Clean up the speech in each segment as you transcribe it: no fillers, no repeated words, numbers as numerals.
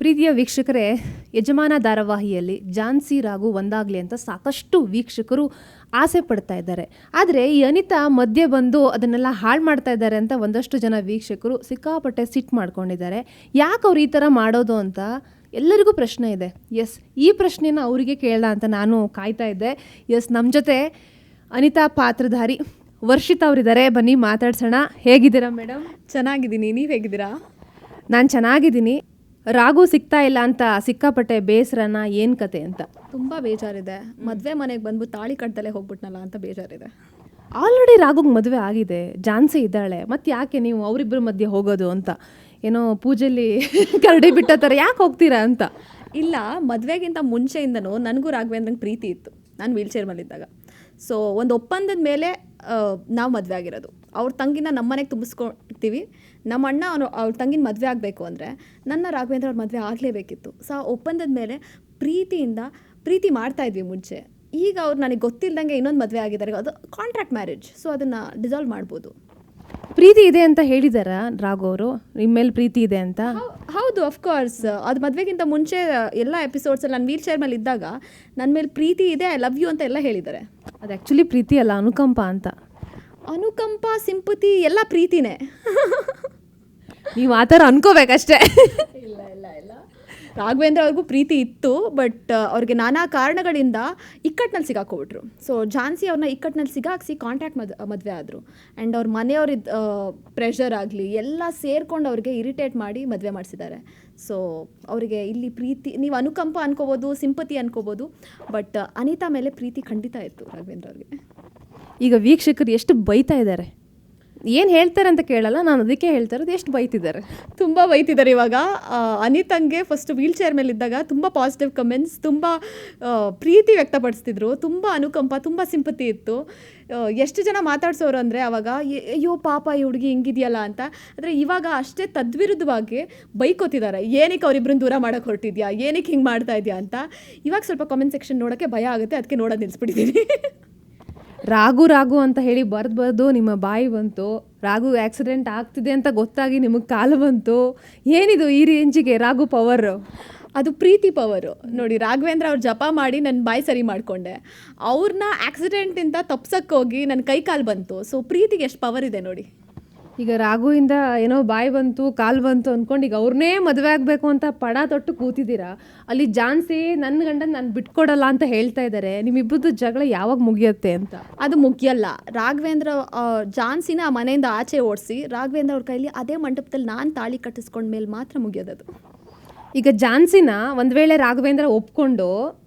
ಪ್ರೀತಿಯ ವೀಕ್ಷಕರೇ, ಯಜಮಾನ ಧಾರಾವಾಹಿಯಲ್ಲಿ ಝಾನ್ಸಿ ರಾಘು ಒಂದಾಗಲಿ ಅಂತ ಸಾಕಷ್ಟು ವೀಕ್ಷಕರು ಆಸೆ ಪಡ್ತಾ ಇದ್ದಾರೆ. ಆದರೆ ಈ ಅನಿತಾ ಮಧ್ಯೆ ಬಂದು ಅದನ್ನೆಲ್ಲ ಹಾಳು ಮಾಡ್ತಾ ಇದ್ದಾರೆ ಅಂತ ಒಂದಷ್ಟು ಜನ ವೀಕ್ಷಕರು ಸಿಕ್ಕಾಪಟ್ಟೆ ಸಿಟ್ಟು ಮಾಡ್ಕೊಂಡಿದ್ದಾರೆ. ಯಾಕೆ ಅವ್ರು ಈ ಥರ ಮಾಡೋದು ಅಂತ ಎಲ್ಲರಿಗೂ ಪ್ರಶ್ನೆ ಇದೆ. ಈ ಪ್ರಶ್ನೆನ ಅವರಿಗೆ ಕೇಳೋಣ ಅಂತ ನಾನು ಕಾಯ್ತಾ ಇದ್ದೆ. ನಮ್ಮ ಜೊತೆ ಅನಿತಾ ಪಾತ್ರಧಾರಿ ವರ್ಷಿತಾ ಅವರಿದ್ದಾರೆ. ಬನ್ನಿ ಮಾತಾಡ್ಸೋಣ. ಹೇಗಿದ್ದೀರಾ ಮೇಡಮ್? ಚೆನ್ನಾಗಿದ್ದೀನಿ, ನೀವು ಹೇಗಿದ್ದೀರಾ? ನಾನು ಚೆನ್ನಾಗಿದ್ದೀನಿ. ರಾಘು ಸಿಗ್ತಾ ಇಲ್ಲ ಅಂತ ಸಿಕ್ಕಾಪಟ್ಟೆ ಬೇಸರನ, ಏನು ಕತೆ ಅಂತ? ತುಂಬ ಬೇಜಾರಿದೆ. ಮದುವೆ ಮನೆಗೆ ಬಂದ್ಬಿಟ್ಟು ತಾಳಿ ಕಟ್ದಲ್ಲೇ ಹೋಗ್ಬಿಟ್ನಲ್ಲ ಅಂತ ಬೇಜಾರಿದೆ. ಆಲ್ರೆಡಿ ರಾಘುಗೆ ಮದುವೆ ಆಗಿದೆ, ಝಾನ್ಸಿ ಇದ್ದಾಳೆ, ಮತ್ತು ಯಾಕೆ ನೀವು ಅವರಿಬ್ಬರ ಮಧ್ಯೆ ಹೋಗೋದು ಅಂತ ಏನೋ ಪೂಜೆಯಲ್ಲಿ ಕರಡಿ ಬಿಟ್ಟ ಥರ ಯಾಕೆ ಹೋಗ್ತೀರಾ ಅಂತ? ಇಲ್ಲ, ಮದುವೆಗಿಂತ ಮುಂಚೆಯಿಂದನೂ ನನಗೂ ರಾಘವೇಂದ್ರಂಗೆ ಪ್ರೀತಿ ಇತ್ತು. ನಾನು ವೀಲ್ಚೇರ್ ಮೇಲಿದ್ದಾಗ. ಸೊ ಒಂದು ಒಪ್ಪಂದದ ಮೇಲೆ ನಾವು ಮದುವೆ ಆಗಿರೋದು. ಅವ್ರ ತಂಗಿನ ನಮ್ಮ ಮನೆಗೆ ತುಂಬಿಸ್ಕೊಳ್ತೀವಿ. ನಮ್ಮ ಅಣ್ಣ ಅವ್ರ ತಂಗಿನ ಮದುವೆ ಆಗಬೇಕು ಅಂದರೆ ನನ್ನ ರಾಘವೇಂದ್ರ ಅವ್ರ ಮದುವೆ ಆಗಲೇಬೇಕಿತ್ತು. ಸೊ ಆ ಒಪ್ಪಂದದ ಮೇಲೆ ಪ್ರೀತಿ ಮಾಡ್ತಾಯಿದ್ವಿ ಮುಂಚೆ. ಈಗ ಅವ್ರು ನನಗೆ ಗೊತ್ತಿಲ್ಲದಂಗೆ ಇನ್ನೊಂದು ಮದುವೆ ಆಗಿದ್ದಾರೆ, ಅದು ಕಾಂಟ್ರಾಕ್ಟ್ ಮ್ಯಾರೇಜ್. ಸೊ ಅದನ್ನು ಡಿಸಾಲ್ವ್ ಮಾಡ್ಬೋದು. ಪ್ರೀತಿ ಇದೆ ಅಂತ ಹೇಳಿದಾರಾ ರಾಘು ಅವರು? ನಿಮ್ಮ ಮೇಲೆ ಪ್ರೀತಿ ಇದೆ ಅಂತ? ಹೌದು, ಅಫ್ಕೋರ್ಸ್. ಅದು ಮದುವೆಗಿಂತ ಮುಂಚೆ ಎಲ್ಲ ಎಪಿಸೋಡ್ಸಲ್ಲಿ ನಾನು ವೀಲ್ ಚೇರ್ ಮೇಲೆ ಇದ್ದಾಗ ನನ್ನ ಮೇಲೆ ಪ್ರೀತಿ ಇದೆ, ಐ ಲವ್ ಯು ಅಂತ ಎಲ್ಲ ಹೇಳಿದ್ದಾರೆ. ಅದು ಆ್ಯಕ್ಚುಲಿ ಪ್ರೀತಿ ಅಲ್ಲ, ಅನುಕಂಪ ಅಂತ. ಅನುಕಂಪ, ಸಿಂಪತಿ ಎಲ್ಲ ಪ್ರೀತಿನೇ. ನೀವು ಆ ಥರ ಅನ್ಕೋಬೇಕಷ್ಟೇ. ಇಲ್ಲ, ರಾಘವೇಂದ್ರ ಅವ್ರಿಗೂ ಪ್ರೀತಿ ಇತ್ತು, ಬಟ್ ಅವ್ರಿಗೆ ನಾನಾ ಕಾರಣಗಳಿಂದ ಇಕ್ಕಟ್ಟಿನಲ್ಲಿ ಸಿಗಾಕೋಬಿಟ್ರು. ಸೊ ಝಾನ್ಸಿ ಅವ್ರನ್ನ ಇಕ್ಕಟ್ಟಿನಲ್ಲಿ ಸಿಗಾಕ್ಸಿ ಕಾಂಟ್ಯಾಕ್ಟ್ ಮದುವೆ ಆದರು. ಆ್ಯಂಡ್ ಅವ್ರ ಮನೆಯವ್ರ ಪ್ರೆಷರ್ ಆಗಲಿ ಎಲ್ಲ ಸೇರ್ಕೊಂಡು ಅವ್ರಿಗೆ ಇರಿಟೇಟ್ ಮಾಡಿ ಮದುವೆ ಮಾಡಿಸಿದ್ದಾರೆ. ಸೊ ಅವರಿಗೆ ಇಲ್ಲಿ ಪ್ರೀತಿ, ನೀವು ಅನುಕಂಪ ಅನ್ಕೋಬೋದು, ಸಿಂಪತಿ ಅನ್ಕೋಬೋದು, ಬಟ್ ಅನಿತಾ ಮೇಲೆ ಪ್ರೀತಿ ಖಂಡಿತ ಇತ್ತು ರಾಘವೇಂದ್ರ ಅವ್ರಿಗೆ. ಈಗ ವೀಕ್ಷಕರು ಎಷ್ಟು ಬೈತಾ ಇದ್ದಾರೆ, ಏನು ಹೇಳ್ತಾರೆ ಅಂತ ಕೇಳಲ್ಲ, ನಾನು ಅದಕ್ಕೆ ಹೇಳ್ತಾ ಇರೋದು, ಎಷ್ಟು ಬೈತಿದ್ದಾರೆ. ತುಂಬ ಬೈತಿದ್ದಾರೆ ಇವಾಗ. ಅನಿತಂಗೆ ಫಸ್ಟ್ ವೀಲ್ ಚೇರ್ ಮೇಲೆ ಇದ್ದಾಗ ತುಂಬ ಪಾಸಿಟಿವ್ ಕಮೆಂಟ್ಸ್, ತುಂಬ ಪ್ರೀತಿ ವ್ಯಕ್ತಪಡಿಸ್ತಿದ್ರು, ತುಂಬ ಅನುಕಂಪ, ತುಂಬ ಸಿಂಪತಿ ಇತ್ತು. ಎಷ್ಟು ಜನ ಮಾತಾಡ್ಸೋರು ಅಂದರೆ ಅವಾಗ, ಅಯ್ಯೋ ಪಾಪ ಈ ಹುಡುಗಿ ಹಿಂಗಿದೆಯಲ್ಲ ಅಂತ. ಆದರೆ ಇವಾಗ ಅಷ್ಟೇ ತದ್ವಿರುದ್ಧವಾಗಿ ಬೈಕೋತಿದ್ದಾರೆ, ಏನಕ್ಕೆ ಅವರಿಬ್ಬರನ್ನ ದೂರ ಮಾಡೋಕ್ಕೆ ಹೊರಟಿದ್ಯಾ, ಏನಕ್ಕೆ ಹಿಂಗೆ ಮಾಡ್ತಾ ಇದೆಯಾ ಅಂತ. ಇವಾಗ ಸ್ವಲ್ಪ ಕಮೆಂಟ್ ಸೆಕ್ಷನ್ ನೋಡೋಕ್ಕೆ ಭಯ ಆಗುತ್ತೆ, ಅದಕ್ಕೆ ನೋಡೋದು ನಿಲ್ಲಿಸ್ಬಿಟ್ಟಿದ್ದೀನಿ. ರಾಘು ಅಂತ ಹೇಳಿ ಬರ್ದು ನಿಮ್ಮ ಬಾಯಿ ಬಂತು. ರಾಘು ಆಕ್ಸಿಡೆಂಟ್ ಆಗ್ತಿದೆ ಅಂತ ಗೊತ್ತಾಗಿ ನಿಮಗೆ ಕಾಲು ಬಂತು. ಏನಿದು ಈ ರೇಂಜಿಗೆ ರಾಘು ಪವರು? ಅದು ಪ್ರೀತಿ ಪವರು ನೋಡಿ. ರಾಘವೇಂದ್ರ ಅವ್ರು ಜಪ ಮಾಡಿ ನನ್ನ ಬಾಯಿ ಸರಿ ಮಾಡಿಕೊಂಡೆ, ಅವ್ರನ್ನ ಆಕ್ಸಿಡೆಂಟಿಂದ ತಪ್ಸಕ್ಕೆ ಹೋಗಿ ನನ್ನ ಕೈ ಕಾಲು ಬಂತು. ಸೊ ಪ್ರೀತಿಗೆ ಎಷ್ಟು ಪವರ್ ಇದೆ ನೋಡಿ. ಈಗ ರಾಘುವಿಂದ ಏನೋ ಬಾಯಿ ಬಂತು, ಕಾಲು ಬಂತು ಅಂದ್ಕೊಂಡು ಈಗ ಅವ್ರನ್ನೇ ಮದುವೆ ಆಗಬೇಕು ಅಂತ ಪಡ ತೊಟ್ಟು ಕೂತಿದ್ದೀರಾ. ಅಲ್ಲಿ ಝಾನ್ಸಿ ನನ್ನ ಗಂಡನ ನಾನು ಬಿಟ್ಕೊಡಲ್ಲ ಅಂತ ಹೇಳ್ತಾ ಇದ್ದಾರೆ. ನಿಮ್ಮಿಬ್ಬರದ್ದು ಜಗಳ ಯಾವಾಗ ಮುಗಿಯುತ್ತೆ ಅಂತ? ಅದು ಮುಗಿಯಲ್ಲ. ರಾಘವೇಂದ್ರ ಝಾನ್ಸಿನ ಆ ಮನೆಯಿಂದ ಆಚೆ ಓಡಿಸಿ ರಾಘವೇಂದ್ರ ಅವ್ರ ಕೈಲಿ ಅದೇ ಮಂಟಪದಲ್ಲಿ ನಾನು ತಾಳಿ ಕಟ್ಟಿಸ್ಕೊಂಡ ಮೇಲೆ ಮಾತ್ರ ಮುಗಿಯೋದದು. ಈಗ ಝಾನ್ಸಿನ ಒಂದು ವೇಳೆ ರಾಘವೇಂದ್ರ ಒಪ್ಕೊಂಡು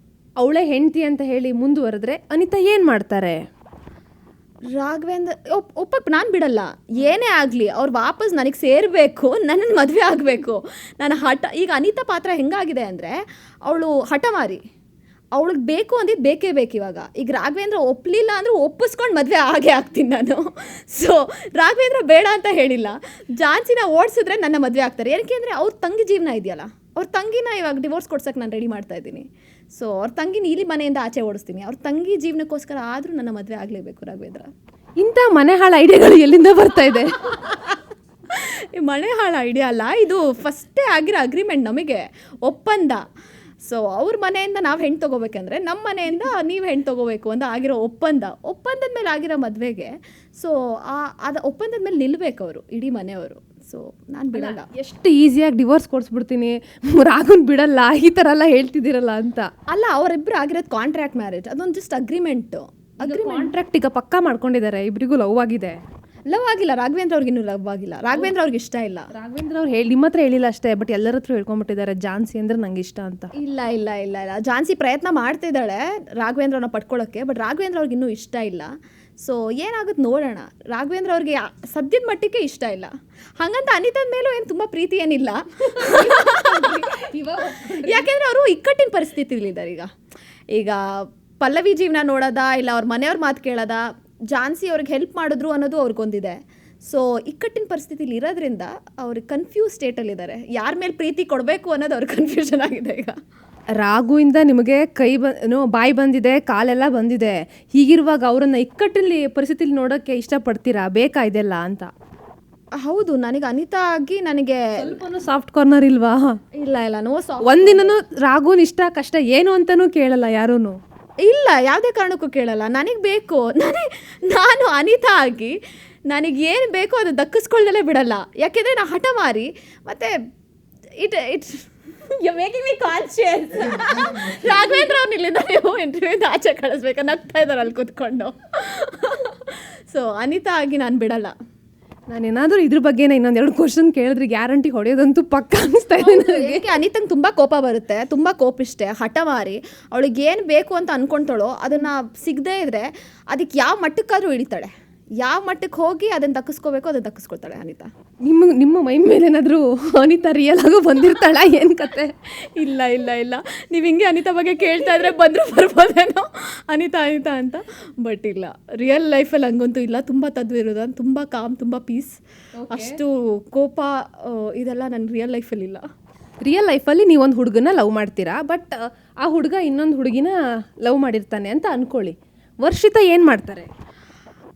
ಅವಳೇ ಹೆಂಡತಿ ಅಂತ ಹೇಳಿ ಮುಂದುವರೆದ್ರೆ ಅನಿತಾ ಏನು ಮಾಡ್ತಾರೆ? ರಾಘವೇಂದ್ರ ಒಪ್ಪಕ್ಕೆ ನಾನು ಬಿಡಲ್ಲ. ಏನೇ ಆಗಲಿ ಅವ್ರು ವಾಪಸ್ ನನಗೆ ಸೇರಬೇಕು, ನನ್ನನ್ನು ಮದುವೆ ಆಗಬೇಕು. ನಾನು ಈಗ ಅನಿತಾ ಪಾತ್ರ ಹೆಂಗಾಗಿದೆ ಅಂದರೆ, ಅವಳು ಹಠಮಾರಿ, ಅವಳಿಗೆ ಬೇಕು ಅಂದಿದ್ದು ಬೇಕೇ ಬೇಕು ಇವಾಗ. ಈಗ ರಾಘವೇಂದ್ರ ಒಪ್ಪಲಿಲ್ಲ ಅಂದರೆ ಒಪ್ಪಿಸ್ಕೊಂಡು ಮದುವೆ ಆಗೇ ಆಗ್ತೀನಿ ನಾನು. ಸೊ ರಾಘವೇಂದ್ರ ಬೇಡ ಅಂತ ಹೇಳಿಲ್ಲ, ಝಾನ್ಸಿನ ಓಡಿಸಿದ್ರೆ ನನ್ನ ಮದುವೆ ಆಗ್ತಾರೆ. ಏನಕ್ಕೆ ಅಂದರೆ ಅವ್ರ ತಂಗಿ ಜೀವನ ಇದೆಯಲ್ಲ, ಅವ್ರ ತಂಗಿನ ಇವಾಗ ಡಿವೋರ್ಸ್ ಕೊಡ್ಸೋಕ್ಕೆ ನಾನು ರೆಡಿ ಮಾಡ್ತಾ ಇದ್ದೀನಿ. ಸೊ ಅವ್ರ ತಂಗಿನ ಇಲ್ಲಿ ಮನೆಯಿಂದ ಆಚೆ ಓಡಿಸ್ತೀನಿ. ಅವ್ರ ತಂಗಿ ಜೀವನಕ್ಕೋಸ್ಕರ ಆದರೂ ನನ್ನ ಮದುವೆ ಆಗಲೇಬೇಕು ರಾಘವೇಂದ್ರ. ಇಂಥ ಮನೆ ಹಾಳು ಐಡಿಯಾಗಳು ಎಲ್ಲಿಂದ ಬರ್ತಾ ಇದೆ? ಮನೆ ಹಾಳು ಐಡಿಯಾ ಅಲ್ಲ, ಇದು ಫಸ್ಟೇ ಆಗಿರೋ ಅಗ್ರಿಮೆಂಟ್, ನಮಗೆ ಒಪ್ಪಂದ. ಸೊ ಅವ್ರ ಮನೆಯಿಂದ ನಾವು ಹೆಣ್ಣು ತೊಗೋಬೇಕಂದ್ರೆ ನಮ್ಮ ಮನೆಯಿಂದ ನೀವು ಹೆಣ್ಣು ತೊಗೋಬೇಕು ಅಂತ ಆಗಿರೋ ಒಪ್ಪಂದದ ಮೇಲೆ ಆಗಿರೋ ಮದುವೆಗೆ. ಸೊ ಅದು ಒಪ್ಪಂದದ ಮೇಲೆ ನಿಲ್ಲಬೇಕು ಅವರು, ಇಡೀ ಮನೆಯವರು. ಸೊ ನಾನು ಬಿಡಲ್ಲ. ಎಷ್ಟು ಈಸಿಯಾಗಿ ಡಿವೋರ್ಸ್ ಕೊಡಿಸ್ಬಿಡ್ತೀನಿ, ರಾಘುನ್ ಬಿಡಲ್ಲ, ಈ ಥರ ಎಲ್ಲ ಹೇಳ್ತಿದ್ದೀರಲ್ಲ ಅಂತ. ಅಲ್ಲ, ಅವರಿಬ್ಬರು ಆಗಿರೋದು ಕಾಂಟ್ರಾಕ್ಟ್ ಮ್ಯಾರೇಜ್, ಅದೊಂದು ಜಸ್ಟ್ ಅಗ್ರಿಮೆಂಟು. ಕಾಂಟ್ರಾಕ್ಟ್ ಈಗ ಪಕ್ಕಾ ಮಾಡ್ಕೊಂಡಿದ್ದಾರೆ, ಇಬ್ಬರಿಗೂ ಲವ್ ಆಗಿದೆ. ಲವ್ ಆಗಿಲ್ಲ, ರಾಘವೇಂದ್ರ ಅವ್ರಿಗಿನ್ನೂ ಲವ್ ಆಗಿಲ್ಲ. ರಾಘವೇಂದ್ರ ಅವ್ರಿಗೆ ಇಷ್ಟ ಇಲ್ಲ. ರಾಘವೇಂದ್ರ ಅವ್ರು ನಿಮ್ಮ ಹತ್ರ ಹೇಳಿಲ್ಲ ಅಷ್ಟೇ, ಬಟ್ ಎಲ್ಲರ ಹತ್ರ ಹೇಳ್ಕೊಂಡ್ಬಿಟ್ಟಿದ್ದಾರೆ ಝಾನ್ಸಿ ಅಂದರೆ ನಂಗೆ ಇಷ್ಟ ಅಂತ. ಇಲ್ಲ, ಝಾನ್ಸಿ ಪ್ರಯತ್ನ ಮಾಡ್ತಿದ್ದಾಳೆ ರಾಘವೇಂದ್ರನ ಪಡ್ಕೊಳ್ಳೋಕ್ಕೆ, ಬಟ್ ರಾಘವೇಂದ್ರ ಅವ್ರಿಗೆ ಇನ್ನೂ ಇಷ್ಟ ಇಲ್ಲ. ಸೊ ಏನಾಗುತ್ತೆ ನೋಡೋಣ. ರಾಘವೇಂದ್ರ ಅವ್ರಿಗೆ ಸದ್ಯದ ಮಟ್ಟಿಗೆ ಇಷ್ಟ ಇಲ್ಲ. ಹಾಗಂತ ಅನಿತದ ಮೇಲೂ ಏನು ತುಂಬ ಪ್ರೀತಿ ಏನಿಲ್ಲ. ಯಾಕೆಂದರೆ ಅವರು ಇಕ್ಕಟ್ಟಿನ ಪರಿಸ್ಥಿತಿಲಿದ್ದಾರೆ. ಈಗ ಪಲ್ಲವಿ ಜೀವನ ನೋಡೋದಾ, ಇಲ್ಲ ಅವ್ರ ಮನೆಯವ್ರ ಮಾತು ಕೇಳೋದಾ, ಝಾನ್ಸಿ ಅವ್ರಿಗೆ ಹೆಲ್ಪ್ ಮಾಡಿದ್ರು ಅನ್ನೋದು ಅವ್ರಿಗೊಂದಿದೆ. ಸೊ ಇಕ್ಕಟ್ಟಿನ ಪರಿಸ್ಥಿತಿಲಿ ಇರೋದ್ರಿಂದ ಅವ್ರಿಗೆ ಕನ್ಫ್ಯೂಸ್ ಸ್ಟೇಟಲ್ಲಿದ್ದಾರೆ. ಯಾರ ಮೇಲೆ ಪ್ರೀತಿ ಕೊಡಬೇಕು ಅನ್ನೋದು ಅವ್ರಿಗೆ ಕನ್ಫ್ಯೂಷನ್ ಆಗಿದೆ. ಈಗ ರಾಘುವಿಂದ ನಿಮಗೆ ಬಾಯಿ ಬಂದಿದೆ, ಕಾಲೆಲ್ಲ ಬಂದಿದೆ. ಹೀಗಿರುವಾಗ ಅವರನ್ನು ಇಕ್ಕಟ್ಟಿನ ಪರಿಸ್ಥಿತಿಲಿ ನೋಡೋಕ್ಕೆ ಇಷ್ಟಪಡ್ತೀರಾ? ಬೇಕಾ ಇದೆಲ್ಲ ಅಂತ? ಹೌದು, ನನಗೆ ಅನಿತಾ ಆಗಿ ನನಗೆ ಸ್ವಲ್ಪನೂ ಸಾಫ್ಟ್ ಕಾರ್ನರ್ ಇಲ್ವಾ? ಇಲ್ಲ ನೋ ಒಂದಿನನೂ ರಾಘುನ್ ಇಷ್ಟ ಕಷ್ಟ ಏನು ಅಂತನೂ ಕೇಳಲ್ಲ ಯಾರೂನು. ಇಲ್ಲ, ಯಾವುದೇ ಕಾರಣಕ್ಕೂ ಕೇಳಲ್ಲ. ನನಗೆ ಬೇಕು, ನಾನು ಅನಿತಾ ಆಗಿ ನನಗೇನು ಬೇಕೋ ಅದು ದಕ್ಕಿಸ್ಕೊಳ್ದಲೇ ಬಿಡಲ್ಲ. ಯಾಕೆಂದರೆ ನಾನು ಹಠ ಮಾರಿ ಮತ್ತು it's you making me conscious. Raghavendra ಅವ್ರು ಇಲ್ಲಿಂದ ನೀವು ಇಂಟರ್ವ್ಯೂಯಿಂದ ಆಚೆ ಕಳಿಸ್ಬೇಕಾ, ನಗ್ತಾ ಇದ್ದಾರೆ ಅಲ್ಲಿ ಕೂತ್ಕೊಂಡು. ಸೊ ಅನಿತಾ ಆಗಿ ನಾನು ಬಿಡಲ್ಲ. ನಾನೇನಾದರೂ ಇದ್ರ ಬಗ್ಗೆನೇ ಇನ್ನೊಂದೆರಡು ಕ್ವಶನ್ ಕೇಳಿದ್ರೆ ಗ್ಯಾರಂಟಿ ಹೊಡೆಯೋದಂತೂ ಪಕ್ಕ ಅನಿಸ್ತಾ ಇದೆ ನನಗೆ. ಏಕೆ ಅನಿತಂಗೆ ತುಂಬ ಕೋಪ ಬರುತ್ತೆ, ತುಂಬ ಕೋಪಿಷ್ಟೆ, ಹಠ ಮಾರಿ ಅವಳಿಗೆ ಏನು ಬೇಕು ಅಂತ ಅಂದ್ಕೊಳ್ತಾಳೋ ಅದನ್ನು ಸಿಗದೇ ಇದ್ದರೆ ಅದಕ್ಕೆ ಯಾವ ಮಟ್ಟಕ್ಕಾದರೂ ಹಿಡಿತಾಳೆ. ಯಾವ ಮಟ್ಟಕ್ಕೆ ಹೋಗಿ ಅದನ್ನು ದಕ್ಕಿಸ್ಕೋಬೇಕು ಅದನ್ನು ದಕ್ಕಿಸ್ಕೊಳ್ತಾಳೆ ಅನಿತಾ. ನಿಮ್ಮ ಮೈ ಮೇಲೆ ಏನಾದರೂ ಅನಿತಾ ರಿಯಲ್ ಆಗೋ ಬಂದಿರ್ತಾಳ ಏನು ಕತೆ? ಇಲ್ಲ ನೀವು ಹಿಂಗೆ ಅನಿತಾ ಬಗ್ಗೆ ಕೇಳ್ತಾ ಇದ್ರೆ ಬರ್ಬೋದೇನೋ ಅನಿತಾ ಅಂತ. ಬಟ್ ಇಲ್ಲ, ರಿಯಲ್ ಲೈಫಲ್ಲಿ ಹಂಗಂತೂ ಇಲ್ಲ. ತುಂಬ ತದ್ವಿರೋಧ, ತುಂಬ ಕಾಮ್, ತುಂಬ ಪೀಸ್. ಅಷ್ಟು ಕೋಪ ಇದೆಲ್ಲ ನನ್ನ ರಿಯಲ್ ಲೈಫಲ್ಲಿ ಇಲ್ಲ. ರಿಯಲ್ ಲೈಫಲ್ಲಿ ನೀವೊಂದು ಹುಡುಗನ ಲವ್ ಮಾಡ್ತೀರಾ, ಬಟ್ ಆ ಹುಡುಗ ಇನ್ನೊಂದು ಹುಡುಗಿನ ಲವ್ ಮಾಡಿರ್ತಾನೆ ಅಂತ ಅಂದ್ಕೊಳ್ಳಿ. ವರ್ಷಿತಾ ಏನು ಮಾಡ್ತಾರೆ?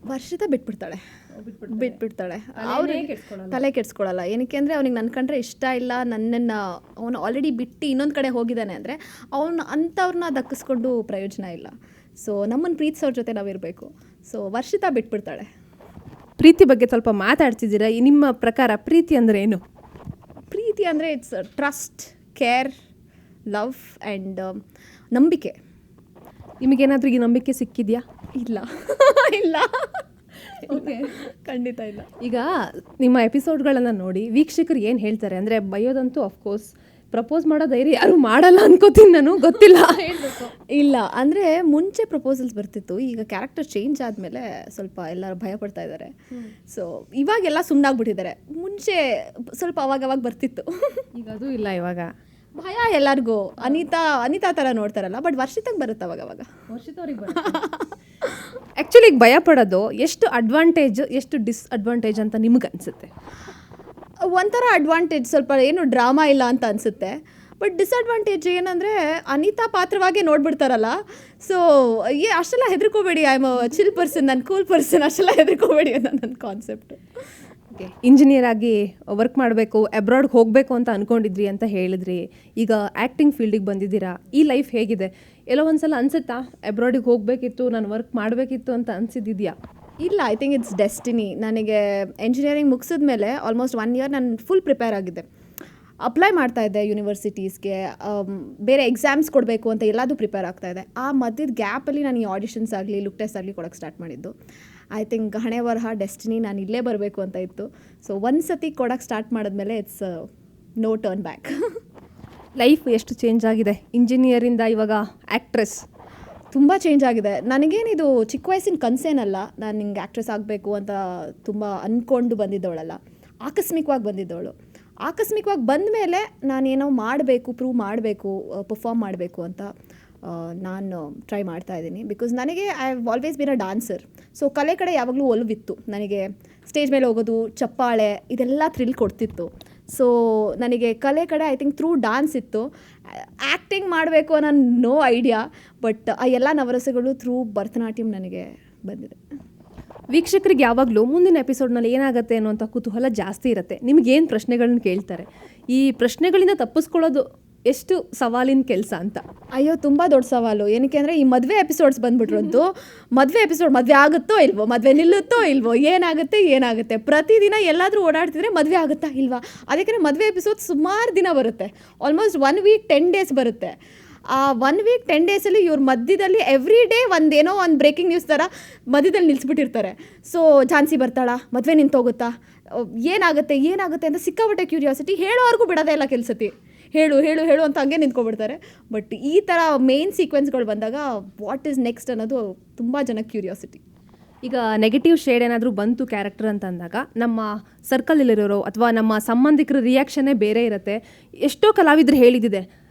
ವರ್ಷಿತಾ ಬಿಟ್ಬಿಡ್ತಾಳೆ. ಅವ್ರಿಗೆ ತಲೆ ಕೆಡ್ಸ್ಕೊಳ್ಳಲ್ಲ. ಏನಕ್ಕೆ ಅಂದರೆ ಅವ್ನಿಗೆ ನನ್ನ ಕಂಡ್ರೆ ಇಷ್ಟ ಇಲ್ಲ, ನನ್ನನ್ನು ಅವನು ಆಲ್ರೆಡಿ ಬಿಟ್ಟು ಇನ್ನೊಂದು ಕಡೆ ಹೋಗಿದ್ದಾನೆ ಅಂದರೆ ಅಂಥವ್ರನ್ನ ದಕ್ಕಿಸ್ಕೊಂಡು ಪ್ರಯೋಜನ ಇಲ್ಲ. ಸೊ ನಮ್ಮನ್ನು ಪ್ರೀತಿಸೋರ ಜೊತೆ ನಾವಿರಬೇಕು. ಸೊ ವರ್ಷಿತಾ ಬಿಟ್ಬಿಡ್ತಾಳೆ. ಪ್ರೀತಿ ಬಗ್ಗೆ ಸ್ವಲ್ಪ ಮಾತಾಡ್ತಿದ್ದೀರಾ. ನಿಮ್ಮ ಪ್ರಕಾರ ಪ್ರೀತಿ ಅಂದರೆ ಏನು? ಪ್ರೀತಿ ಅಂದರೆ it's trust, care, love and ನಂಬಿಕೆ. ನಿಮಗೇನಾದ್ರೂ ಈ ನಂಬಿಕೆ ಸಿಕ್ಕಿದೆಯಾ? ಇಲ್ಲ ಖಂಡಿತ ಇಲ್ಲ. ಈಗ ನಿಮ್ಮ ಎಪಿಸೋಡ್ಗಳನ್ನು ನೋಡಿ ವೀಕ್ಷಕರು ಏನು ಹೇಳ್ತಾರೆ ಅಂದರೆ, ಬಯೋದಂತೂ ಅಫ್ಕೋರ್ಸ್ ಪ್ರಪೋಸ್ ಮಾಡೋ ಧೈರ್ಯ ಯಾರು ಮಾಡಲ್ಲ ಅನ್ಕೋತೀನಿ ನಾನು, ಗೊತ್ತಿಲ್ಲ. ಇಲ್ಲ ಅಂದರೆ ಮುಂಚೆ ಪ್ರಪೋಸಲ್ಸ್ ಬರ್ತಿತ್ತು, ಈಗ ಕ್ಯಾರೆಕ್ಟರ್ ಚೇಂಜ್ ಆದಮೇಲೆ ಸ್ವಲ್ಪ ಎಲ್ಲರೂ ಭಯ ಪಡ್ತಾ ಇದ್ದಾರೆ. ಸೊ ಇವಾಗೆಲ್ಲ ಸುಮ್ಮನಾಗ್ಬಿಟ್ಟಿದ್ದಾರೆ. ಮುಂಚೆ ಸ್ವಲ್ಪ ಅವಾಗವಾಗ ಬರ್ತಿತ್ತು, ಈಗ ಅದು ಇಲ್ಲ. ಇವಾಗ ಭಯ ಎಲ್ಲರಿಗೂ. ಅನಿತಾ ಥರ ನೋಡ್ತಾರಲ್ಲ, ಬಟ್ ವರ್ಷಿತಾಗ ಬರುತ್ತೆ ಅವಾಗವಾಗ. ಆ್ಯಕ್ಚುಲಿ ಈಗ ಭಯ ಪಡೋದು ಎಷ್ಟು ಅಡ್ವಾಂಟೇಜ್ ಎಷ್ಟು ಡಿಸ್ಅಡ್ವಾಂಟೇಜ್ ಅಂತ ನಿಮ್ಗೆ ಅನಿಸುತ್ತೆ? ಒಂಥರ ಅಡ್ವಾಂಟೇಜ್, ಸ್ವಲ್ಪ ಏನು ಡ್ರಾಮಾ ಇಲ್ಲ ಅಂತ ಅನಿಸುತ್ತೆ. ಬಟ್ ಡಿಸ್ಅಡ್ವಾಂಟೇಜ್ ಏನಂದರೆ ಅನಿತಾ ಪಾತ್ರವಾಗೇ ನೋಡ್ಬಿಡ್ತಾರಲ್ಲ. ಸೊ ಅಷ್ಟೆಲ್ಲ ಹೆದರ್ಕೋಬೇಡಿ, I am a chill person, ನಾನು ಕೂಲ್ ಪರ್ಸನ್, ಅಷ್ಟೆಲ್ಲ ಹೆದರ್ಕೋಬೇಡಿ ಅನ್ನೋ ನನ್ನ ಕಾನ್ಸೆಪ್ಟ್. ಇಂಜಿನಿಯರ್ ಆಗಿ ವರ್ಕ್ ಮಾಡಬೇಕು, ಅಬ್ರಾಡ್ಗೆ ಹೋಗಬೇಕು ಅಂತ ಅಂದ್ಕೊಂಡಿದ್ರಿ ಅಂತ ಹೇಳಿದ್ರಿ. ಈಗ ಆ್ಯಕ್ಟಿಂಗ್ ಫೀಲ್ಡಿಗೆ ಬಂದಿದ್ದೀರಾ. ಈ ಲೈಫ್ ಹೇಗಿದೆ? ಎಲ್ಲೋ ಒಂದ್ಸಲ ಅನಿಸುತ್ತಾ ಅಬ್ರಾಡಿಗೆ ಹೋಗಬೇಕಿತ್ತು, ನಾನು ವರ್ಕ್ ಮಾಡಬೇಕಿತ್ತು ಅಂತ ಅನಿಸಿದ್ಯಾ? ಇಲ್ಲ, ಐ ಥಿಂಕ್ ಇಟ್ಸ್ ಡೆಸ್ಟಿನಿ. ನನಗೆ ಎಂಜಿನಿಯರಿಂಗ್ ಮುಗಿಸಿದ ಮೇಲೆ ಆಲ್ಮೋಸ್ಟ್ 1 year ನಾನು ಫುಲ್ ಪ್ರಿಪೇರ್ ಆಗಿದ್ದೆ. ಅಪ್ಲೈ ಮಾಡ್ತಾಯಿದ್ದೆ ಯೂನಿವರ್ಸಿಟೀಸ್ಗೆ, ಬೇರೆ ಎಕ್ಸಾಮ್ಸ್ ಕೊಡಬೇಕು ಅಂತ ಎಲ್ಲದೂ ಪ್ರಿಪೇರ್ ಆಗ್ತಾಯಿದ್ದೆ. ಆ ಮಧ್ಯದ ಗ್ಯಾಪಲ್ಲಿ ನಾನು ಈ ಆಡಿಷನ್ಸ್ ಆಗಲಿ ಲುಕ್ ಟೆಸ್ಟ್ ಆಗಲಿ ಕೊಡೋಕ್ಕೆ ಸ್ಟಾರ್ಟ್ ಮಾಡಿದ್ದು. ಐ ಥಿಂಕ್ ಹಣೆ ಬರಹ ಡೆಸ್ಟಿನಿ, ನಾನು ಇಲ್ಲೇ ಬರಬೇಕು ಅಂತ ಇತ್ತು. ಸೊ ಒಂದು ಸತಿ ಕೊಡೋಕ್ಕೆ ಸ್ಟಾರ್ಟ್ ಮಾಡಿದ್ಮೇಲೆ it's no turn back. Life ಎಷ್ಟು ಚೇಂಜ್ ಆಗಿದೆ ಇಂಜಿನಿಯರಿಂದ ಇವಾಗ ಆ್ಯಕ್ಟ್ರೆಸ್. ತುಂಬ ಚೇಂಜ್ ಆಗಿದೆ. ನನಗೇನಿದು ಚಿಕ್ಕ ವಯಸ್ಸಿನ ಕನಸೇನಲ್ಲ, ನಾನು ಹಿಂಗೆ ಆ್ಯಕ್ಟ್ರೆಸ್ ಆಗಬೇಕು ಅಂತ ತುಂಬ ಅಂದ್ಕೊಂಡು ಬಂದಿದ್ದವಳಲ್ಲ, ಆಕಸ್ಮಿಕವಾಗಿ ಬಂದಿದ್ದವಳು. ಆಕಸ್ಮಿಕವಾಗಿ ಬಂದ ಮೇಲೆ ನಾನೇನೋ ಮಾಡಬೇಕು, ಪ್ರೂವ್ ಮಾಡಬೇಕು, ಪರ್ಫಾರ್ಮ್ ಮಾಡಬೇಕು ಅಂತ ನಾನು ಟ್ರೈ ಮಾಡ್ತಾಯಿದ್ದೀನಿ. ಬಿಕಾಸ್ ನನಗೆ I have always been a dancer. So ಕಲೆ ಕಡೆ ಯಾವಾಗಲೂ ಒಲವಿತ್ತು ನನಗೆ. ಸ್ಟೇಜ್ ಮೇಲೆ ಹೋಗೋದು, ಚಪ್ಪಾಳೆ, ಇದೆಲ್ಲ ಥ್ರಿಲ್ ಕೊಡ್ತಿತ್ತು. ಸೊ ನನಗೆ ಕಲೆ ಕಡೆ ಐ ಥಿಂಕ್ ಥ್ರೂ ಡಾನ್ಸ್ ಇತ್ತು. ಆ್ಯಕ್ಟಿಂಗ್ ಮಾಡಬೇಕು ಅನ್ನೋ ನೋ ಐಡಿಯಾ, ಬಟ್ ಆ ಎಲ್ಲ ನವರಸಗಳು ಥ್ರೂ ಭರತನಾಟ್ಯಂ ನನಗೆ ಬಂದಿದೆ. ವೀಕ್ಷಕರಿಗೆ ಯಾವಾಗಲೂ ಮುಂದಿನ ಎಪಿಸೋಡ್ನಲ್ಲಿ ಏನಾಗುತ್ತೆ ಅನ್ನೋಂಥ ಕುತೂಹಲ ಜಾಸ್ತಿ ಇರುತ್ತೆ. ನಿಮಗೇನು ಪ್ರಶ್ನೆಗಳನ್ನ ಕೇಳ್ತಾರೆ, ಈ ಪ್ರಶ್ನೆಗಳಿಂದ ತಪ್ಪಿಸ್ಕೊಳ್ಳೋದು ಎಷ್ಟು ಸವಾಲಿನ ಕೆಲಸ ಅಂತ? ಅಯ್ಯೋ, ತುಂಬ ದೊಡ್ಡ ಸವಾಲು. ಏನಕ್ಕೆ ಅಂದರೆ ಈ ಮದುವೆ ಎಪಿಸೋಡ್ಸ್ ಬಂದುಬಿಟ್ರದ್ದು. ಮದುವೆ ಆಗುತ್ತೋ ಇಲ್ವೋ, ಮದುವೆ ನಿಲ್ಲುತ್ತೋ ಇಲ್ವೋ, ಏನಾಗುತ್ತೆ ಪ್ರತಿದಿನ ಎಲ್ಲಾದರೂ ಓಡಾಡ್ತಿದ್ರೆ ಮದುವೆ ಆಗುತ್ತಾ ಇಲ್ವಾ. ಅದಕ್ಕೆ ಮದುವೆ ಎಪಿಸೋಡ್ ಸುಮಾರು ದಿನ ಬರುತ್ತೆ. ಆಲ್ಮೋಸ್ಟ್ 1 week 10 days ಬರುತ್ತೆ. ಆ 1 week 10 days ಇವ್ರ ಮಧ್ಯದಲ್ಲಿ ಎವ್ರಿ ಡೇ ಒಂದೇನೋ ಒಂದು ಬ್ರೇಕಿಂಗ್ ನ್ಯೂಸ್ ಥರ ಮಧ್ಯದಲ್ಲಿ ನಿಲ್ಲಿಸ್ಬಿಟ್ಟಿರ್ತಾರೆ. ಸೊ ಝಾನ್ಸಿ ಬರ್ತಾಳಾ, ಮದುವೆ ನಿಂತೋಗುತ್ತಾ, ಏನಾಗುತ್ತೆ ಅಂತ ಸಿಕ್ಕಾಪಟ್ಟೆ ಕ್ಯೂರಿಯಾಸಿಟಿ. ಹೇಳೋವರೆಗೂ ಬಿಡೋದೇ ಇಲ್ಲ ಕೆಲಸತಿ. ಹೇಳು ಅಂತ ಹಂಗೆ ನಿಂತ್ಕೊಬಿಡ್ತಾರೆ. ಬಟ್ ಈ ಥರ ಮೇನ್ ಸೀಕ್ವೆನ್ಸ್ಗಳು ಬಂದಾಗ ವಾಟ್ ಈಸ್ ನೆಕ್ಸ್ಟ್ ಅನ್ನೋದು ತುಂಬ ಜನಕ್ಕೆ ಕ್ಯೂರಿಯಾಸಿಟಿ. ಈಗ ನೆಗೆಟಿವ್ ಶೇಡ್ ಏನಾದರೂ ಬಂತು ಕ್ಯಾರೆಕ್ಟರ್ ಅಂತ ಅಂದಾಗ ನಮ್ಮ ಸರ್ಕಲಲ್ಲಿರೋರು ಅಥವಾ ನಮ್ಮ ಸಂಬಂಧಿಕರ ರಿಯಾಕ್ಷನ್ನೇ ಬೇರೆ ಇರುತ್ತೆ. ಎಷ್ಟೋ ಕಲಾವಿದರು ಹೇಳಿದ್ದಿದೆ,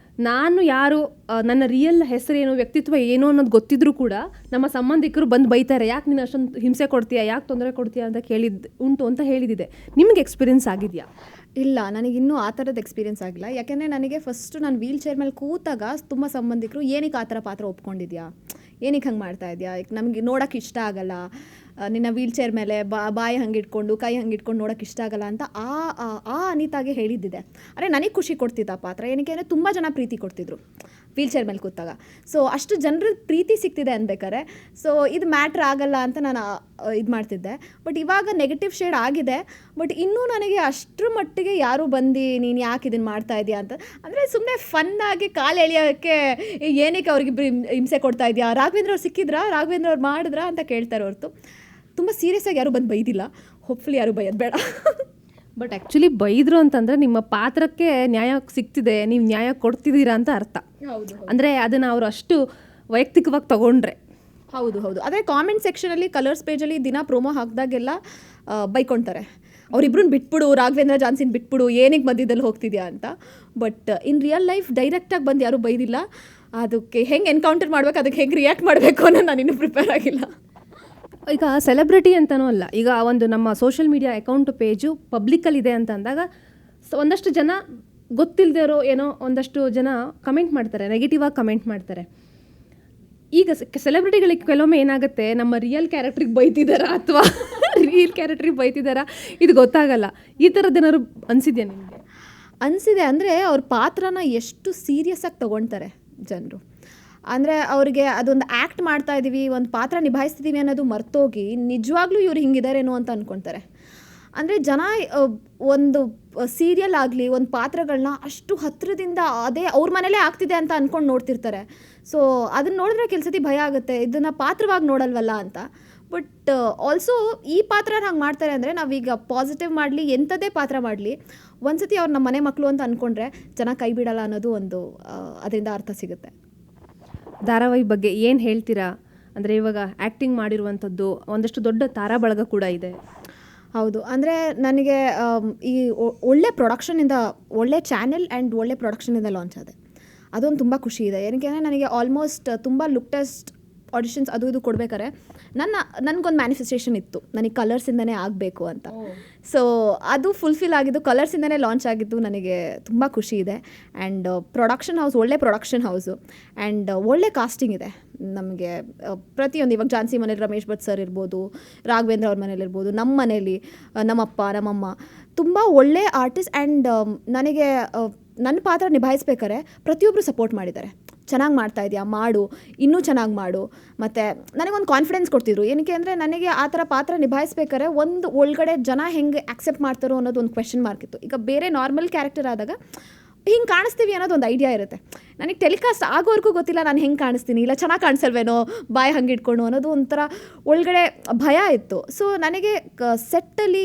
ನಾನು ಯಾರು, ನನ್ನ ರಿಯಲ್ ಹೆಸರೇನು, ವ್ಯಕ್ತಿತ್ವ ಏನು ಅನ್ನೋದು ಗೊತ್ತಿದ್ರೂ ಕೂಡ ನಮ್ಮ ಸಂಬಂಧಿಕರು ಬಂದು ಬೈತಾರೆ, ಯಾಕೆ ನೀನು ಅಷ್ಟೊಂದು ಹಿಂಸೆ ಕೊಡ್ತೀಯಾ, ಯಾಕೆ ತೊಂದರೆ ಕೊಡ್ತೀಯಾ ಅಂತ ಉಂಟು ಅಂತ ಹೇಳಿದ್ದಿದೆ. ನಿಮ್ಗೆ ಎಕ್ಸ್ಪೀರಿಯನ್ಸ್ ಆಗಿದೆಯಾ? ಇಲ್ಲ, ನನಗಿನ್ನೂ ಆ ಥರದ್ದು ಎಕ್ಸ್ಪೀರಿಯನ್ಸ್ ಆಗಿಲ್ಲ. ಯಾಕೆಂದರೆ ನನಗೆ ಫಸ್ಟು ನಾನು ವೀಲ್ ಚೇರ್ ಮೇಲೆ ಕೂತಾಗ ತುಂಬ ಸಂಬಂಧಿಕರು ಏನಕ್ಕೆ ಆ ಥರ ಪಾತ್ರ ಒಪ್ಕೊಂಡಿದ್ಯಾ, ಏನಕ್ಕೆ ಹಂಗೆ ಮಾಡ್ತಾ ಇದೆಯಾ, ನಮಗೆ ನೋಡೋಕ್ಕೆ ಇಷ್ಟ ಆಗಲ್ಲ, ನಿನ್ನ ವೀಲ್ಚೇರ್ ಮೇಲೆ ಬಾಯಿ ಹಂಗಿಟ್ಕೊಂಡು ಕೈ ಹಂಗಿಟ್ಕೊಂಡು ನೋಡೋಕೆ ಇಷ್ಟ ಆಗಲ್ಲ ಅಂತ ಆ ಅನಿತಾಗೆ ಹೇಳಿದ್ದಿದೆ. ಅಂದರೆ ನನಗೆ ಖುಷಿ ಕೊಡ್ತಿದ್ದ ಪಾತ್ರ, ಏನಕ್ಕೆ ಅಂದರೆ ತುಂಬ ಜನ ಪ್ರೀತಿ ಕೊಡ್ತಿದ್ರು ವೀಲ್ಚೇರ್ ಮೇಲೆ ಕೂತಾಗ. ಸೊ ಅಷ್ಟು ಜನರ ಪ್ರೀತಿ ಸಿಗ್ತಿದೆ ಅನ್ಬೇಕಾರೆ ಸೊ ಇದು ಮ್ಯಾಟ್ರ್ ಆಗಲ್ಲ ಅಂತ ನಾನು ಇದು ಮಾಡ್ತಿದ್ದೆ. ಬಟ್ ಇವಾಗ ನೆಗೆಟಿವ್ ಶೇಡ್ ಆಗಿದೆ, ಬಟ್ ಇನ್ನೂ ನನಗೆ ಅಷ್ಟರ ಮಟ್ಟಿಗೆ ಯಾರೂ ಬಂದು ನೀನು ಯಾಕೆ ಇದನ್ನು ಮಾಡ್ತಾ ಇದೆಯಾ ಅಂತ, ಅಂದರೆ ಸುಮ್ಮನೆ ಫನ್ನಾಗಿ ಕಾಲು ಎಳೆಯೋಕ್ಕೆ ಏನಕ್ಕೆ ಅವ್ರಿಗೆ ಹಿಂಸೆ ಕೊಡ್ತಾ ಇದೆಯಾ, ರಾಘವೇಂದ್ರ ಅವ್ರು ಸಿಕ್ಕಿದ್ರಾ, ರಾಘವೇಂದ್ರ ಅವ್ರು ಮಾಡಿದ್ರಾ ಅಂತ ಕೇಳ್ತಾರೆ ಹೊರತು ತುಂಬ ಸೀರಿಯಸ್ಸಾಗಿ ಯಾರೂ ಬಂದು ಬೈದಿಲ್ಲ. ಹೋಪ್ಫುಲಿ ಯಾರೂ ಬೈಯೋದು ಬೇಡ. ಬಟ್ ಆ್ಯಕ್ಚುಲಿ ಬೈದರು ಅಂತಂದರೆ ನಿಮ್ಮ ಪಾತ್ರಕ್ಕೆ ನ್ಯಾಯ ಸಿಗ್ತಿದೆ, ನೀವು ನ್ಯಾಯ ಕೊಡ್ತಿದ್ದೀರಾ ಅಂತ ಅರ್ಥ. ಹೌದು, ಅಂದರೆ ಅದನ್ನು ಅವರು ಅಷ್ಟು ವೈಯಕ್ತಿಕವಾಗಿ ತಗೊಂಡ್ರೆ. ಹೌದು ಹೌದು. ಅದೇ ಕಾಮೆಂಟ್ ಸೆಕ್ಷನಲ್ಲಿ ಕಲರ್ಸ್ ಪೇಜಲ್ಲಿ ದಿನ ಪ್ರೋಮೋ ಹಾಕಿದಾಗೆಲ್ಲ ಬೈಕೊಳ್ತಾರೆ, ಅವರಿಬ್ರನ್ನ ಬಿಟ್ಬಿಡು, ರಾಘವೇಂದ್ರ ಜಾನ್ಸಿನ್ ಬಿಟ್ಬಿಡು, ಏನಕ್ಕೆ ಮಧ್ಯದಲ್ಲಿ ಹೋಗ್ತಿದ್ಯಾ ಅಂತ. ಬಟ್ ಇನ್ ರಿಯಲ್ ಲೈಫ್ ಡೈರೆಕ್ಟಾಗಿ ಬಂದು ಯಾರೂ ಬೈದಿಲ್ಲ. ಅದಕ್ಕೆ ಹೆಂಗೆ ಎನ್ಕೌಂಟರ್ ಮಾಡಬೇಕು, ಅದಕ್ಕೆ ಹೆಂಗೆ ರಿಯಾಕ್ಟ್ ಮಾಡಬೇಕು ಅನ್ನೋ ನಾನು ಇನ್ನೂ ಪ್ರಿಪೇರ್ ಆಗಿಲ್ಲ. ಈಗ ಸೆಲೆಬ್ರಿಟಿ ಅಂತನೂ ಅಲ್ಲ, ಈಗ ಒಂದು ನಮ್ಮ ಸೋಷಿಯಲ್ ಮೀಡಿಯಾ ಅಕೌಂಟ್ ಪೇಜು ಪಬ್ಲಿಕ್ಕಲ್ಲಿದೆ ಅಂತ ಅಂದಾಗ ಒಂದಷ್ಟು ಜನ ಗೊತ್ತಿಲ್ಲದೆ ಇರೋ ಏನೋ ಒಂದಷ್ಟು ಜನ ಕಮೆಂಟ್ ಮಾಡ್ತಾರೆ, ನೆಗೆಟಿವ್ ಆಗಿ ಕಮೆಂಟ್ ಮಾಡ್ತಾರೆ. ಈಗ ಸೆಲೆಬ್ರಿಟಿಗಳಿಗೆ ಕೆಲವೊಮ್ಮೆ ಏನಾಗುತ್ತೆ, ನಮ್ಮ ರಿಯಲ್ ಕ್ಯಾರೆಕ್ಟ್ರಿಗೆ ಬೈತಿದ್ದಾರಾ ಅಥವಾ ರಿಯಲ್ ಕ್ಯಾರೆಕ್ಟ್ರಿಗೆ ಬೈತಿದ್ದಾರಾ ಇದು ಗೊತ್ತಾಗಲ್ಲ. ಈ ಥರದ್ದೇನಾದ್ರು ಅನಿಸಿದ್ಯಾ ನಿಮಗೆ? ಅನಿಸಿದೆ. ಅಂದರೆ ಅವ್ರ ಪಾತ್ರನ ಎಷ್ಟು ಸೀರಿಯಸ್ಸಾಗಿ ತೊಗೊಳ್ತಾರೆ ಜನರು. ಅಂದರೆ ಅವ್ರಿಗೆ ಅದೊಂದು ಆ್ಯಕ್ಟ್ ಮಾಡ್ತಾ ಇದ್ದೀವಿ, ಒಂದು ಪಾತ್ರ ನಿಭಾಯಿಸ್ತಿದ್ದೀವಿ ಅನ್ನೋದು ಮರ್ತೋಗಿ ನಿಜವಾಗ್ಲೂ ಇವ್ರು ಹಿಂಗಿದಾರೇನೋ ಅಂತ ಅಂದ್ಕೊಳ್ತಾರೆ. ಅಂದರೆ ಜನ ಒಂದು ಸೀರಿಯಲ್ ಆಗಲಿ ಒಂದು ಪಾತ್ರಗಳನ್ನ ಅಷ್ಟು ಹತ್ತಿರದಿಂದ ಅದೇ ಅವ್ರ ಮನೇಲೇ ಆಗ್ತಿದೆ ಅಂತ ಅಂದ್ಕೊಂಡು ನೋಡ್ತಿರ್ತಾರೆ. ಸೊ ಅದನ್ನು ನೋಡಿದ್ರೆ ಕೆಲಸತಿ ಭಯ ಆಗುತ್ತೆ, ಇದನ್ನು ಪಾತ್ರವಾಗಿ ನೋಡಲ್ವಲ್ಲ ಅಂತ. ಬಟ್ ಆಲ್ಸೋ ಈ ಪಾತ್ರ ಹಂಗೆ ಮಾಡ್ತಾರೆ ಅಂದರೆ ನಾವೀಗ ಪಾಸಿಟಿವ್ ಮಾಡಲಿ ಎಂಥದೇ ಪಾತ್ರ ಮಾಡಲಿ ಒಂದು ಸತಿ ಅವ್ರು ನಮ್ಮ ಮನೆ ಮಕ್ಕಳು ಅಂತ ಅಂದ್ಕೊಂಡ್ರೆ ಜನ ಕೈ ಬಿಡಲ್ಲ ಅನ್ನೋದು ಒಂದು ಅದರಿಂದ ಅರ್ಥ ಸಿಗುತ್ತೆ. ಧಾರಾವಾಹಿ ಬಗ್ಗೆ ಏನು ಹೇಳ್ತೀರಾ? ಅಂದರೆ ಇವಾಗ ಆ್ಯಕ್ಟಿಂಗ್ ಮಾಡಿರುವಂಥದ್ದು ಒಂದಷ್ಟು ದೊಡ್ಡ ತಾರಾ ಬಳಗ ಕೂಡ ಇದೆ. ಹೌದು. ಅಂದರೆ ನನಗೆ ಈ ಒಳ್ಳೆ ಪ್ರೊಡಕ್ಷನಿಂದ, ಒಳ್ಳೆ ಚಾನೆಲ್ ಆ್ಯಂಡ್ ಒಳ್ಳೆ ಪ್ರೊಡಕ್ಷನಿಂದ ಲಾಂಚ್ ಆದೆ. ಅದೊಂದು ತುಂಬ ಖುಷಿ ಇದೆ. ಏನಕ್ಕೆ ನನಗೆ ಆಲ್ಮೋಸ್ಟ್ ತುಂಬ ಲುಕ್ ಟೆಸ್ಟ್ ಆಡಿಷನ್ಸ್ ಅದು ಇದು ಕೊಡ್ಬೇಕಾರೆ ನನಗೊಂದು ಮ್ಯಾನಿಫೆಸ್ಟೇಷನ್ ಇತ್ತು, ನನಗೆ ಕಲರ್ಸಿಂದನೇ ಆಗಬೇಕು ಅಂತ. ಸೊ ಅದು ಫುಲ್ಫಿಲ್ ಆಗಿದ್ದು, ಕಲರ್ಸಿಂದನೇ ಲಾಂಚ್ ಆಗಿದ್ದು ನನಗೆ ತುಂಬ ಖುಷಿ ಇದೆ. ಆ್ಯಂಡ್ ಪ್ರೊಡಕ್ಷನ್ ಹೌಸ್ ಒಳ್ಳೆ ಪ್ರೊಡಕ್ಷನ್ ಹೌಸು ಆ್ಯಂಡ್ ಒಳ್ಳೆ ಕಾಸ್ಟಿಂಗ್ ಇದೆ ನಮಗೆ. ಪ್ರತಿಯೊಂದು ಇವಾಗ ಝಾನ್ಸಿ ಮನೇಲಿ ರಮೇಶ್ ಭಟ್ ಸರ್ ಇರ್ಬೋದು, ರಾಘವೇಂದ್ರ ಅವ್ರ ಮನೇಲಿರ್ಬೋದು, ನಮ್ಮ ಮನೇಲಿ ನಮ್ಮಪ್ಪ ನಮ್ಮಮ್ಮ ತುಂಬ ಒಳ್ಳೆ ಆರ್ಟಿಸ್ಟ್. ಆ್ಯಂಡ್ ನನಗೆ ನನ್ನ ಪಾತ್ರ ನಿಭಾಯಿಸ್ಬೇಕಾರೆ ಪ್ರತಿಯೊಬ್ಬರು ಸಪೋರ್ಟ್ ಮಾಡಿದ್ದಾರೆ. ಚೆನ್ನಾಗಿ ಮಾಡ್ತಾ ಇದೆಯಾ, ಮಾಡು, ಇನ್ನೂ ಚೆನ್ನಾಗಿ ಮಾಡು. ಮತ್ತು ನನಗೊಂದು ಕಾನ್ಫಿಡೆನ್ಸ್ ಕೊಡ್ತಿದ್ರು. ಏನಕ್ಕೆ ಅಂದರೆ ನನಗೆ ಆ ಥರ ಪಾತ್ರ ನಿಭಾಯಿಸ್ಬೇಕಾದ್ರೆ ಒಂದು ಒಳಗಡೆ ಜನ ಹೆಂಗೆ ಆಕ್ಸೆಪ್ಟ್ ಮಾಡ್ತಾರೋ ಅನ್ನೋದು ಒಂದು ಕ್ವೆಶ್ಚನ್ ಮಾರ್ಕ್ ಇತ್ತು. ಈಗ ಬೇರೆ ನಾರ್ಮಲ್ ಕ್ಯಾರೆಕ್ಟರ್ ಆದಾಗ ಹಿಂಗೆ ಕಾಣಿಸ್ತೀವಿ ಅನ್ನೋದು ಒಂದು ಐಡಿಯಾ ಇರುತ್ತೆ. ನನಗೆ ಟೆಲಿಕಾಸ್ಟ್ ಆಗೋವರೆಗೂ ಗೊತ್ತಿಲ್ಲ ನಾನು ಹೆಂಗೆ ಕಾಣಿಸ್ತೀನಿ, ಇಲ್ಲ ಚೆನ್ನಾಗಿ ಕಾಣಿಸಲ್ವೇನೋ ಬಾಯಿ ಹಂಗೆ ಇಟ್ಕೊಂಡು ಅನ್ನೋದು ಒಂಥರ ಒಳಗಡೆ ಭಯ ಇತ್ತು. ಸೊ ನನಗೆ ಸೆಟ್ಟಲ್ಲಿ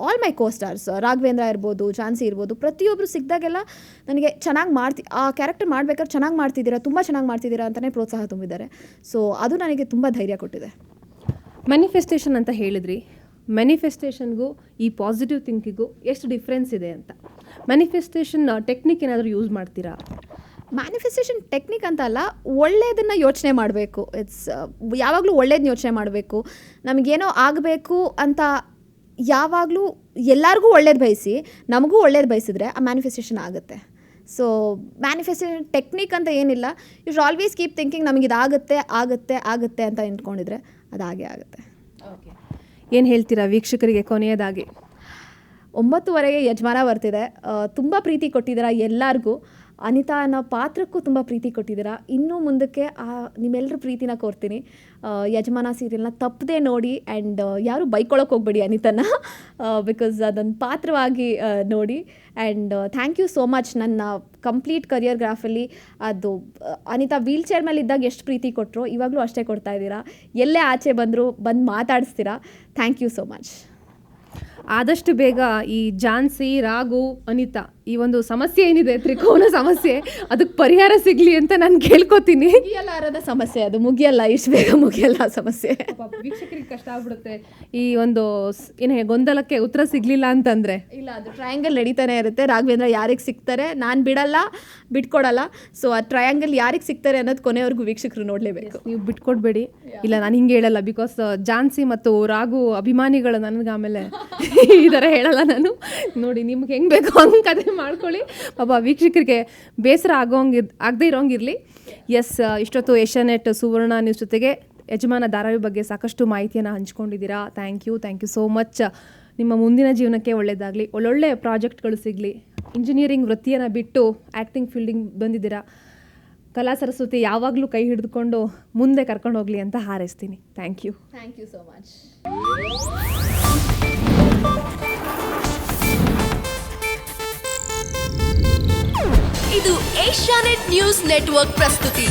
all my costars Raghavendra ಇರ್ಬೋದು, ಝಾನ್ಸಿ ಇರ್ಬೋದು, ಪ್ರತಿಯೊಬ್ಬರು ಸಿಕ್ಕಿದಾಗೆಲ್ಲ ನನಗೆ ಚೆನ್ನಾಗಿ ಆ ಕ್ಯಾರೆಕ್ಟರ್ ಮಾಡ್ಬೇಕಾದ್ರೆ ಚೆನ್ನಾಗಿ ಮಾಡ್ತಿದ್ದೀರಾ, ತುಂಬ ಚೆನ್ನಾಗಿ ಮಾಡ್ತಿದ್ದೀರಾ ಅಂತಲೇ ಪ್ರೋತ್ಸಾಹ ತುಂಬಿದ್ದಾರೆ. ಸೊ ಅದು ನನಗೆ ತುಂಬ ಧೈರ್ಯ ಕೊಟ್ಟಿದೆ. ಮ್ಯಾನಿಫೆಸ್ಟೇಷನ್ ಅಂತ ಹೇಳಿದ್ರಿ, ಮ್ಯಾನಿಫೆಸ್ಟೇಷನ್ಗೂ ಈ ಪಾಸಿಟಿವ್ ಥಿಂಕಿಗೂ ಎಷ್ಟು ಡಿಫ್ರೆನ್ಸ್ ಇದೆ ಅಂತ. ಮ್ಯಾನಿಫೆಸ್ಟೇಷನ್ ಟೆಕ್ನಿಕ್ ಏನಾದರೂ ಯೂಸ್ ಮಾಡ್ತೀರಾ? ಮ್ಯಾನಿಫೆಸ್ಟೇಷನ್ ಟೆಕ್ನಿಕ್ ಅಂತ ಅಲ್ಲ, ಒಳ್ಳೆಯದನ್ನು ಯೋಚನೆ ಮಾಡಬೇಕು. ಯಾವಾಗಲೂ ಒಳ್ಳೇದನ್ನ ಯೋಚನೆ ಮಾಡಬೇಕು. ನಮಗೇನೋ ಆಗಬೇಕು ಅಂತ ಯಾವಾಗಲೂ ಎಲ್ಲರಿಗೂ ಒಳ್ಳೇದು ಬಯಸಿ ನಮಗೂ ಒಳ್ಳೇದು ಬಯಸಿದ್ರೆ ಆ ಮ್ಯಾನಿಫೆಸ್ಟೇಷನ್ ಆಗುತ್ತೆ. ಸೊ ಮ್ಯಾನಿಫೆಸ್ಟೇಷನ್ ಟೆಕ್ನಿಕ್ ಅಂತ ಏನಿಲ್ಲ, you should always keep thinking ನಮಗೆ ಇದಾಗುತ್ತೆ ಆಗುತ್ತೆ ಆಗುತ್ತೆ ಅಂತ ಅಂದ್ಕೊಂಡಿದ್ರೆ ಅದಾಗೇ ಆಗುತ್ತೆ. ಏನು ಹೇಳ್ತೀರಾ ವೀಕ್ಷಕರಿಗೆ ಕೊನೆಯದಾಗಿ? 9:30ಗೆ ಯಜಮಾನ ಬರ್ತಿದೆ. ತುಂಬ ಪ್ರೀತಿ ಕೊಟ್ಟಿದ್ದೀರಾ ಎಲ್ಲರಿಗೂ. ಅನಿತಾ ಅನ್ನೋ ಪಾತ್ರಕ್ಕೂ ತುಂಬ ಪ್ರೀತಿ ಕೊಟ್ಟಿದ್ದೀರಾ. ಇನ್ನೂ ಮುಂದಕ್ಕೆ ನಿಮ್ಮೆಲ್ಲರ ಪ್ರೀತಿನ ಕೋರ್ತೀನಿ. ಯಜಮಾನ ಸೀರಿಯಲ್ನ ತಪ್ಪದೇ ನೋಡಿ. ಆ್ಯಂಡ್ ಯಾರೂ ಬೈಕೊಳ್ಳೋಕೆ ಹೋಗ್ಬೇಡಿ ಅನಿತನ, ಬಿಕಾಸ್ ಅದೊಂದು ಪಾತ್ರವಾಗಿ ನೋಡಿ. And thank you so much. ನನ್ನ ಕಂಪ್ಲೀಟ್ ಕರಿಯರ್ ಗ್ರಾಫಲ್ಲಿ ಅದು ಅನಿತಾ ವೀಲ್ಚೇರ್ ಮೇಲೆ ಇದ್ದಾಗ ಎಷ್ಟು ಪ್ರೀತಿ ಕೊಟ್ಟರು ಇವಾಗಲೂ ಅಷ್ಟೇ ಕೊಡ್ತಾ ಇದ್ದೀರಾ. ಎಲ್ಲೇ ಆಚೆ ಬಂದರೂ ಬಂದು ಮಾತಾಡಿಸ್ತೀರಾ. Thank you so much. ಆದಷ್ಟು ಬೇಗ ಈ ಝಾನ್ಸಿ, ರಾಘು, ಅನಿತಾ ಈ ಒಂದು ಸಮಸ್ಯೆ ಏನಿದೆ, ತ್ರಿಕೋನ ಸಮಸ್ಯೆ, ಅದಕ್ಕೆ ಪರಿಹಾರ ಸಿಗಲಿ ಅಂತ ನಾನು ಕೇಳ್ಕೊತೀನಿ. ಮುಗಿಯಲಾರದ ಸಮಸ್ಯೆ ಅದು, ಮುಗಿಯಲ್ಲ, ಇಷ್ಟು ಬೇಗ ಮುಗಿಯಲ್ಲ ಸಮಸ್ಯೆ. ವೀಕ್ಷಕರಿಗೆ ಕಷ್ಟ ಆಗ್ಬಿಡುತ್ತೆ ಈ ಒಂದು ಏನೇ ಗೊಂದಲಕ್ಕೆ ಉತ್ತರ ಸಿಗಲಿಲ್ಲ ಅಂತಂದರೆ. ಇಲ್ಲ, ಅದು ಟ್ರಯಾಂಗಲ್ ನಡೀತಾನೆ ಇರುತ್ತೆ. ರಾಘವೇಂದ್ರ ಯಾರಿಗೆ ಸಿಗ್ತಾರೆ, ನಾನು ಬಿಡಲ್ಲ, ಬಿಟ್ಕೊಡಲ್ಲ. ಸೊ ಆ ಟ್ರಯಾಂಗಲ್ ಯಾರಿಗೆ ಸಿಗ್ತಾರೆ ಅನ್ನೋದು ಕೊನೆವರೆಗೂ ವೀಕ್ಷಕರು ನೋಡಲೇಬೇಕು. ನೀವು ಬಿಟ್ಕೊಡ್ಬೇಡಿ. ಇಲ್ಲ, ನಾನು ಹಿಂಗೆ ಹೇಳಲ್ಲ, ಬಿಕಾಸ್ ಝಾನ್ಸಿ ಮತ್ತು ರಾಘು ಅಭಿಮಾನಿಗಳು ನನಗೆ ಆಮೇಲೆ ಈ ಥರ ಹೇಳಲ್ಲ ನಾನು. ನೋಡಿ, ನಿಮ್ಗೆ ಹೆಂಗೆ ಬೇಕೋ ಹಂಗೆ ಕತೆ ಮಾಡ್ಕೊಳ್ಳಿ. ಪಾಪ ವೀಕ್ಷಕರಿಗೆ ಬೇಸರ ಆಗದೇ ಇರೋಂಗಿರಲಿ. ಎಸ್, ಇಷ್ಟೊತ್ತು ಏಷ್ಯಾನೆಟ್ ಸುವರ್ಣ ನ್ಯೂಸ್ ಜೊತೆಗೆ ಯಜಮಾನ ಧಾರಾವಾಹಿ ಬಗ್ಗೆ ಸಾಕಷ್ಟು ಮಾಹಿತಿಯನ್ನು ಹಂಚ್ಕೊಂಡಿದ್ದೀರಾ. Thank you so much. ನಿಮ್ಮ ಮುಂದಿನ ಜೀವನಕ್ಕೆ ಒಳ್ಳೆಯದಾಗಲಿ, ಒಳ್ಳೊಳ್ಳೆ ಪ್ರಾಜೆಕ್ಟ್ಗಳು ಸಿಗಲಿ. ಇಂಜಿನಿಯರಿಂಗ್ ವೃತ್ತಿಯನ್ನು ಬಿಟ್ಟು ಆ್ಯಕ್ಟಿಂಗ್ ಫೀಲ್ಡಿಂಗ್ ಬಂದಿದ್ದೀರಾ. ಕಲಾ ಸರಸ್ವತಿ ಯಾವಾಗಲೂ ಕೈ ಹಿಡಿದುಕೊಂಡು ಮುಂದೆ ಕರ್ಕೊಂಡು ಹೋಗಲಿ ಅಂತ ಹಾರೈಸ್ತೀನಿ. Thank you so much. ಇದು ಏಷ್ಯಾನೆಟ್ ನ್ಯೂಸ್ ನೆಟ್ವರ್ಕ್ ಪ್ರಸ್ತುತಿ.